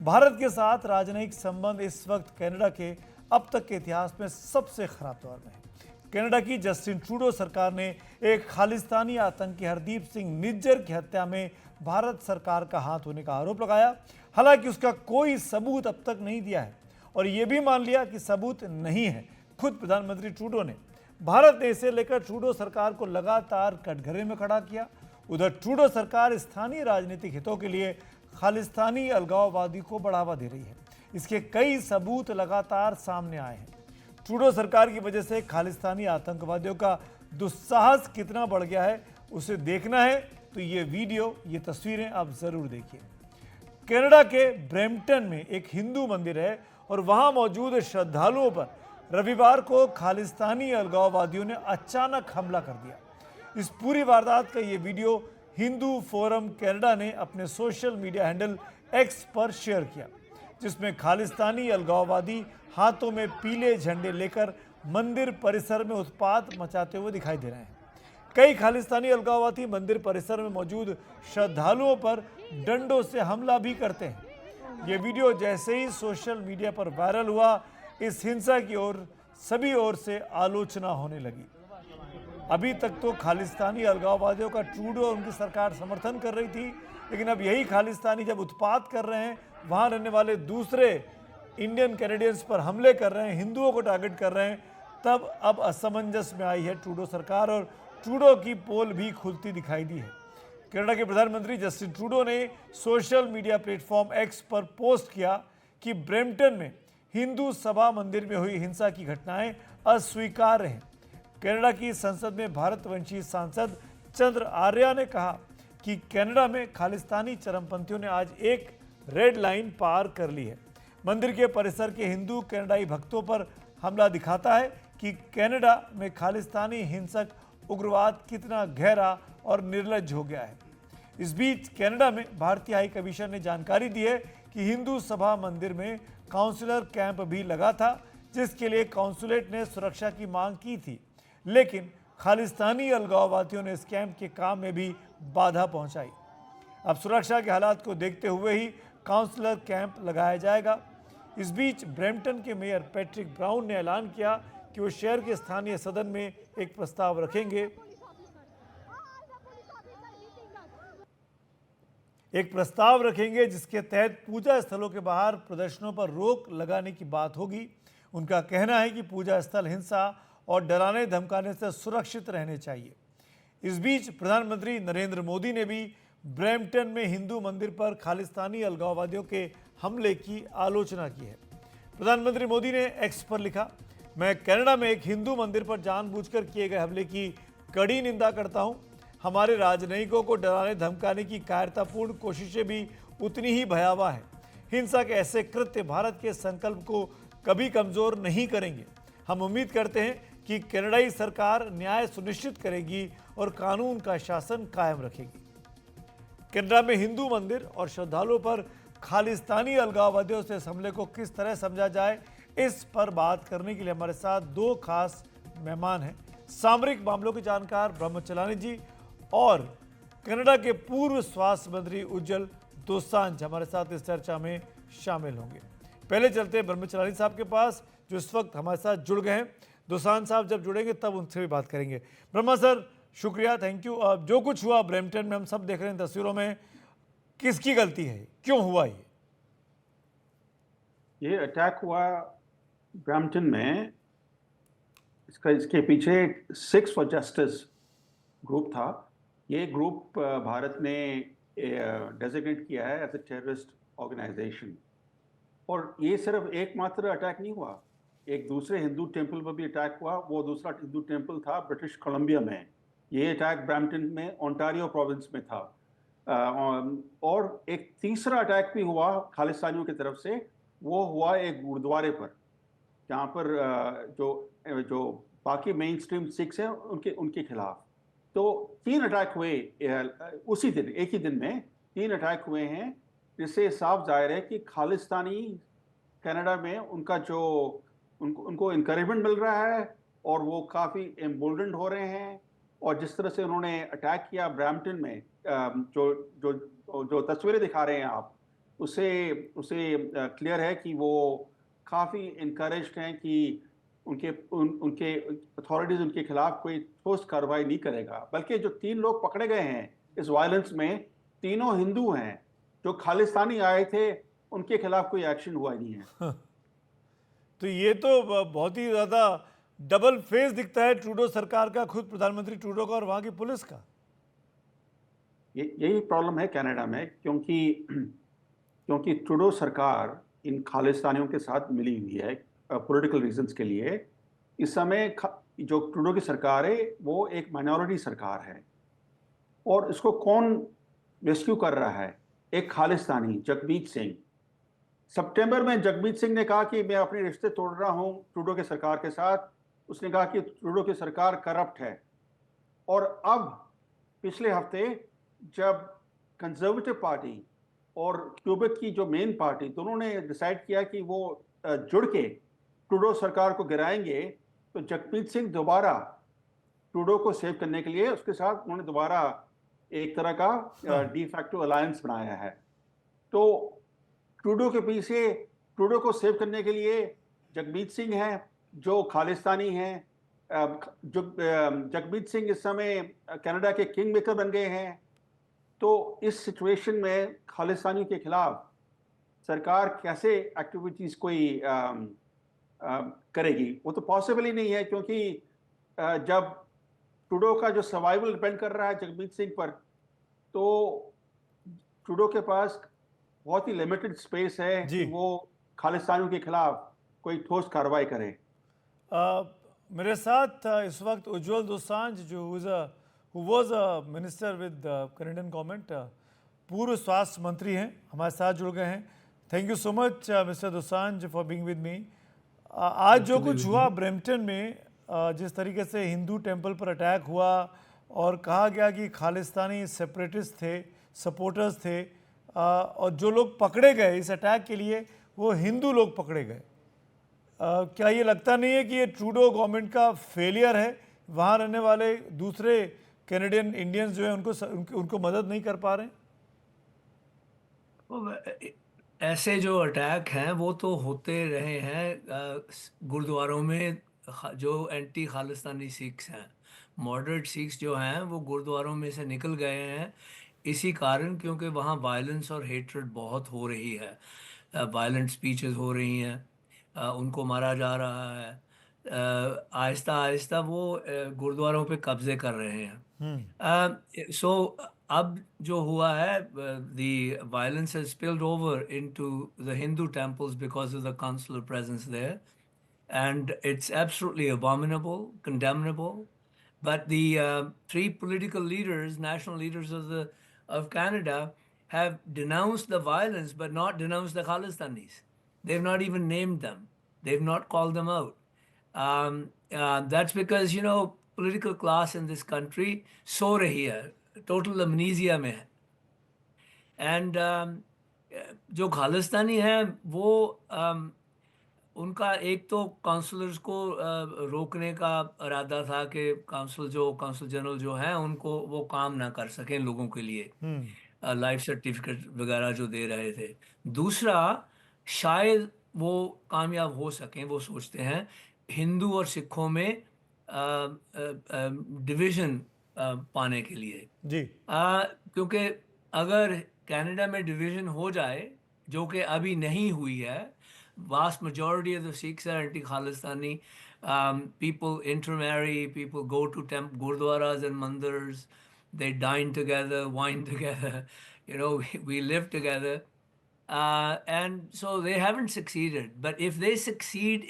भारत के साथ राजनयिक संबंध इस वक्त कनाडा के अब तक के इतिहास में सबसे खराब दौर में है। कनाडा की जस्टिन ट्रूडो सरकार ने एक खालिस्तानी आतंकी हरदीप सिंह निज्जर की हत्या में भारत सरकार का हाथ होने का आरोप लगाया। हालांकि उसका कोई सबूत अब तक नहीं दिया है और यह भी मान लिया कि सबूत नहीं है। खुद प्रधानमंत्री ट्रूडो ने। भारत ने इसे लेकर ट्रूडो सरकार को लगातार कटघरे में खड़ा किया। उधर ट्रूडो सरकार स्थानीय राजनीतिक हितों के लिए खालिस्तानी अलगाववादी को बढ़ावा दे रही है। इसके कई सबूत लगातार सामने आए हैं। ट्रूडो सरकार की वजह से खालिस्तानी आतंकवादियों का दुस्साहस कितना बढ़ गया है उसे देखना है तो ये वीडियो, ये तस्वीरें आप जरूर देखिए। कनाडा के ब्रैम्पटन में एक हिंदू मंदिर है और वहां मौजूद श्रद्धालुओं पर रविवार को खालिस्तानी अलगाववादियों ने अचानक हमला कर दिया। इस पूरी वारदात का ये वीडियो हिंदू फोरम कनाडा ने अपने सोशल मीडिया हैंडल एक्स पर शेयर किया, जिसमें खालिस्तानी अलगाववादी हाथों में पीले झंडे लेकर मंदिर परिसर में उत्पात मचाते हुए दिखाई दे रहे हैं। कई खालिस्तानी अलगाववादी मंदिर परिसर में मौजूद श्रद्धालुओं पर डंडों से हमला भी करते हैं। ये वीडियो जैसे ही सोशल मीडिया पर वायरल हुआ, इस हिंसा की ओर सभी ओर से आलोचना होने लगी। अभी तक तो खालिस्तानी अलगाववादियों का ट्रूडो और उनकी सरकार समर्थन कर रही थी, लेकिन अब यही खालिस्तानी जब उत्पात कर रहे हैं, वहां रहने वाले दूसरे इंडियन कैनेडियंस पर हमले कर रहे हैं, हिंदुओं को टारगेट कर रहे हैं, तब अब असमंजस में आई है ट्रूडो सरकार और ट्रूडो की पोल भी खुलती दिखाई दी है। कनाडा के प्रधानमंत्री जस्टिन ट्रूडो ने सोशल मीडिया प्लेटफॉर्म एक्स पर पोस्ट किया कि ब्रैम्पटन में हिंदू सभा मंदिर में हुई हिंसा की घटनाएं अस्वीकार्य हैं। कनाडा की संसद में भारतवंशी सांसद चंद्र आर्या ने कहा कि कनाडा में खालिस्तानी चरमपंथियों ने आज एक रेड लाइन पार कर ली है। मंदिर के परिसर के हिंदू कनाडाई भक्तों पर हमला दिखाता है कि कनाडा में खालिस्तानी हिंसक उग्रवाद कितना गहरा और निर्लज्ज हो गया है। इस बीच कनाडा में भारतीय हाई कमीशन ने जानकारी दी है कि हिंदू सभा मंदिर में काउंसलर कैंप भी लगा था, जिसके लिए काउंसुलेट ने सुरक्षा की मांग की थी, लेकिन खालिस्तानी अलगाववादियों ने इस कैंप के काम में भी बाधा पहुंचाई। अब सुरक्षा के हालात को देखते हुए ही काउंसलर कैंप लगाया जाएगा। इस बीच ब्रैम्पटन के मेयर पैट्रिक ब्राउन ने ऐलान किया कि वो शहर के स्थानीय सदन में एक प्रस्ताव रखेंगे जिसके तहत पूजा स्थलों के बाहर प्रदर्शनों पर रोक लगाने की बात होगी। उनका कहना है कि पूजा स्थल हिंसा और डराने धमकाने से सुरक्षित रहने चाहिए। इस बीच प्रधानमंत्री नरेंद्र मोदी ने भी ब्रैम्पटन में हिंदू मंदिर पर खालिस्तानी अलगाववादियों के हमले की आलोचना की है। प्रधानमंत्री मोदी ने एक्स पर लिखा, मैं कनाडा में एक हिंदू मंदिर पर जानबूझकर किए गए हमले की कड़ी निंदा करता हूं। हमारे राजनयिकों को डराने धमकाने की कायरतापूर्ण कोशिशें भी उतनी ही भयावह है। हिंसा के ऐसे कृत्य भारत के संकल्प को कभी कमजोर नहीं करेंगे। हम उम्मीद करते हैं कि कनाडाई सरकार न्याय सुनिश्चित करेगी और कानून का शासन कायम रखेगी। कनाडा में हिंदू मंदिर और श्रद्धालुओं पर खालिस्तानी अलगाववादियों से इस हमले को किस तरह समझा जाए, इस पर बात करने के लिए हमारे साथ दो खास मेहमान हैं। सामरिक मामलों के जानकार ब्रह्मचलानी जी और कनाडा के पूर्व स्वास्थ्य मंत्री उज्जवल दोसांझ हमारे साथ इस चर्चा में शामिल होंगे। पहले चलते हैं ब्रह्मचलानी साहब के पास, जो इस वक्त हमारे साथ जुड़ गए हैं। दोसांझ साहब जब जुड़ेंगे तब उनसे भी बात करेंगे। ब्रह्मा सर, शुक्रिया, थैंक यू। अब जो कुछ हुआ ब्रैम्पटन में हम सब देख रहे हैं तस्वीरों में, किसकी गलती है, क्यों हुआ ये अटैक हुआ ब्रैम्पटन में? इसके पीछे सिक्स फॉर जस्टिस ग्रुप था। ये ग्रुप भारत ने डेजिग्नेट किया है एज ए टेररिस्ट ऑर्गेनाइजेशन। और ये सिर्फ एकमात्र अटैक नहीं हुआ, एक दूसरे हिंदू टेम्पल पर भी अटैक हुआ। वो दूसरा हिंदू टेम्पल था ब्रिटिश कोलंबिया में। ये अटैक ब्रैम्पटन में ओंटारियो प्रोविंस में था। और एक तीसरा अटैक भी हुआ खालिस्तानियों की तरफ से। वो हुआ एक गुरुद्वारे पर, जहाँ पर जो बाकी मेन स्ट्रीम सिख्स हैं उनके खिलाफ। तो 3 अटैक हुए उसी दिन, एक ही दिन में 3 अटैक हुए हैं, जिससे साफ जाहिर है कि खालिस्तानी कनाडा में उनको इनकरेजमेंट मिल रहा है और वो काफ़ी एम्बोल्डेंड हो रहे हैं। और जिस तरह से उन्होंने अटैक किया ब्रैम्पटन में, जो तस्वीरें दिखा रहे हैं आप, उसे उसे क्लियर है कि वो काफ़ी इनकरेज्ड हैं कि उनके अथॉरिटीज़ उनके खिलाफ कोई ठोस कार्रवाई नहीं करेगा। बल्कि जो 3 लोग पकड़े गए हैं इस वायलेंस में, तीनों हिंदू हैं। जो खालिस्तानी आए थे, उनके खिलाफ कोई एक्शन हुआ ही नहीं है। तो ये तो बहुत ही ज़्यादा डबल फेस दिखता है ट्रूडो सरकार का, खुद प्रधानमंत्री ट्रूडो का और वहाँ की पुलिस का। यही प्रॉब्लम है कनाडा में, क्योंकि ट्रूडो सरकार इन खालिस्तानियों के साथ मिली हुई है पॉलिटिकल रीजंस के लिए। इस समय जो ट्रूडो की सरकार है वो एक माइनॉरिटी सरकार है, और इसको कौन रेस्क्यू कर रहा है? एक खालिस्तानी जगमीत सिंह। सितंबर में जगमीत सिंह ने कहा कि मैं अपने रिश्ते तोड़ रहा हूं ट्रूडो के सरकार के साथ। उसने कहा कि ट्रूडो की सरकार करप्ट है। और अब पिछले हफ्ते जब कंजर्वेटिव पार्टी और क्यूबेक की जो मेन पार्टी दोनों ने डिसाइड किया कि वो जुड़ के ट्रूडो सरकार को गिराएंगे, तो जगमीत सिंह दोबारा ट्रूडो को सेव करने के लिए उसके साथ उन्होंने दोबारा एक तरह का डी फैक्टो अलायंस बनाया है। तो ट्रूडो के पीछे ट्रूडो को सेव करने के लिए जगमीत सिंह हैं जो खालिस्तानी हैं। जो जगमीत सिंह इस समय कनाडा के किंग मेकर बन गए हैं। तो इस सिचुएशन में खालिस्तानियों के खिलाफ सरकार कैसे एक्टिविटीज कोई करेगी? वो तो पॉसिबल ही नहीं है, क्योंकि जब ट्रूडो का जो सर्वाइवल डिपेंड कर रहा है जगमीत सिंह पर, तो ट्रूडो के पास बहुत ही लिमिटेड स्पेस है जी। कि वो खालिस्तानियों के खिलाफ कोई ठोस कार्रवाई करे। मेरे साथ इस वक्त उज्जवल दोसांझ जो who was a minister with Canadian government, पूर्व स्वास्थ्य मंत्री हैं, हमारे साथ जुड़ गए हैं। Thank you so much mister Dosanjh for being with me. आज जो कुछ हुआ ब्रैम्पटन में, जिस तरीके से हिंदू टेंपल पर अटैक हुआ और कहा गया कि खालिस्तानी सेपरेटिस्ट थे, सपोर्टर्स थे, और जो लोग पकड़े गए इस अटैक के लिए वो हिंदू लोग पकड़े गए, क्या ये लगता नहीं है कि ये ट्रूडो गवर्नमेंट का फेलियर है? वहाँ रहने वाले दूसरे कैनेडियन इंडियंस जो है उनको मदद नहीं कर पा रहे हैं? ऐसे जो अटैक हैं वो तो होते रहे हैं गुरुद्वारों में। जो एंटी खालिस्तानी सिख्स हैं, मॉडरेट सिख्स जो हैं, वो गुरुद्वारों में से निकल गए हैं इसी कारण, क्योंकि वहाँ वायलेंस और हेट्रेड बहुत हो रही है। वायलेंट स्पीचेस हो रही हैं, उनको मारा जा रहा है। आहिस्ता आहिस्ता वो गुरुद्वारों पे कब्जे कर रहे हैं। सो अब जो हुआ है, the violence has spilled over into the Hindu temples because of the consular presence there, and it's absolutely abominable, condemnable. But the three political leaders, national leaders of Canada, have denounced the violence, but not denounced the Khalistanis. They've not even named them. They've not called them out. That's because, you know, political class in this country so rahi hai, total amnesia mein hai. And जो खालिस्तानी हैं वो उनका एक तो counsellors को रोकने का इरादा था कि काउंसल जनरल जो हैं उनको वो काम ना कर सकें लोगों के लिए, लाइफ सर्टिफिकेट वगैरह जो दे रहे थे। दूसरा, शायद वो कामयाब हो सकें, वो सोचते हैं, हिंदू और सिखों में डिवीज़न पाने के लिए जी। क्योंकि अगर कनाडा में डिवीज़न हो जाए, जो कि अभी नहीं हुई है, vast majority of the Sikhs are anti-Khalistani. People intermarry, people go to gurdwaras and mandirs, they dine together, wine together, you know, we live together. And so they haven't succeeded. But if they succeed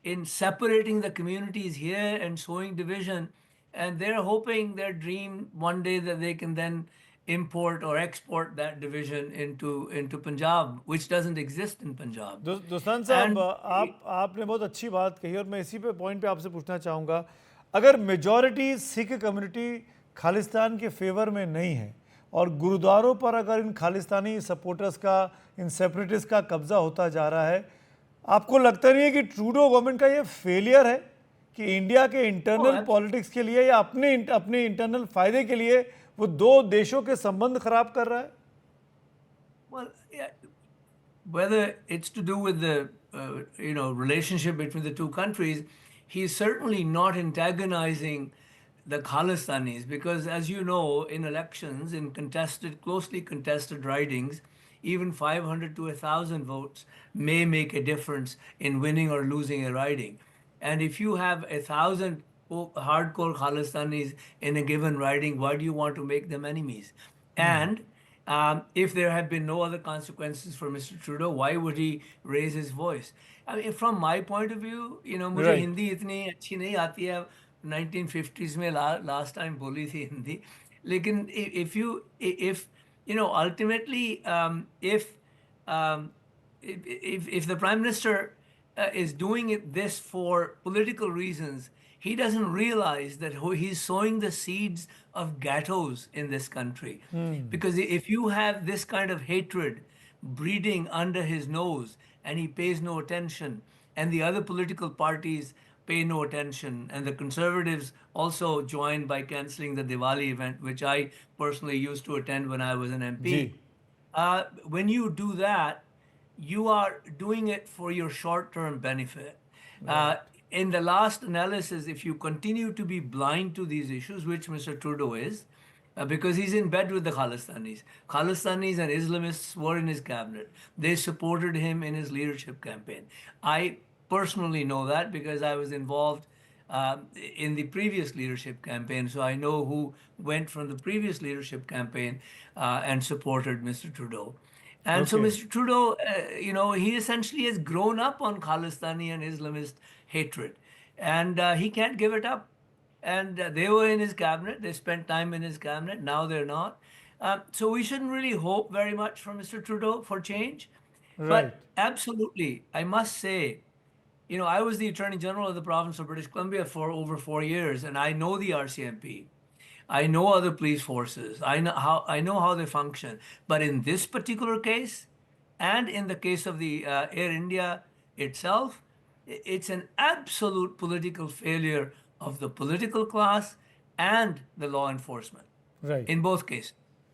in separating the communities here and sowing division, and they're hoping, their dream one day that they can then import or export that division into Punjab, which doesn't exist in Punjab. दोस्तान साहब, आपने बहुत अच्छी बात कही और मैं इसी पे पॉइंट पे आपसे पूछना चाहूँगा, अगर मेजॉरिटी सिख कम्युनिटी खालिस्तान के फेवर में नहीं है और गुरुद्वारों पर अगर इन खालिस्तानी सपोर्टर्स का, इन सेपरेटिस्ट का कब्जा होता जा रहा है, आपको लगता नहीं है कि ट्रूडो गवर्नमेंट का ये फेलियर है कि इंडिया के इंटरनल पॉलिटिक्स के लिए या अपने इंटरनल फायदे के लिए वो दो देशों के संबंध खराब कर रहा है? Well, yeah, whether it's to do with the relationship between the two countries, he's certainly not antagonizing the Khalistanis because, as you know, in elections, in closely contested ridings, even 500 to 1,000 votes may make a difference in winning or losing a riding. And if you have 1,000 hardcore Khalistanis in a given riding, why do you want to make them enemies? And if there have been no other consequences for Mr. Trudeau, why would he raise his voice? I mean, from my point of view, मुझे Right. Hindi इतनी अच्छी नहीं आती है 1950s में last time बोली थी हिंदी लेकिन if ultimately um, if the prime minister is doing this for political reasons, he doesn't realize that he's sowing the seeds of ghettos in this country. Because if you have this kind of hatred breeding under his nose and he pays no attention, and the other political parties pay no attention, and the conservatives also joined by canceling the Diwali event, which I personally used to attend when I was an MP. Ji. When you do that, you are doing it for your short-term benefit. In the last analysis, if you continue to be blind to these issues, which Mr. Trudeau is, because he's in bed with the Khalistanis. Khalistanis and Islamists were in his cabinet. They supported him in his leadership campaign. I personally know that because I was involved in the previous leadership campaign. So I know who went from the previous leadership campaign and supported Mr. Trudeau. And so Okay. Mr. Trudeau, he essentially has grown up on Khalistani and Islamist hatred. And he can't give it up. And they were in his cabinet. They spent time in his cabinet. Now they're not. So we shouldn't really hope very much from Mr. Trudeau for change. Right. But absolutely, I must say, I was the Attorney General of the province of British Columbia for over 4 years, and I know the RCMP. I know other police forces. I know how they function. But in this particular case, and in the case of the Air India itself, it's an absolute political failure of the political class and the law enforcement Right. in both cases.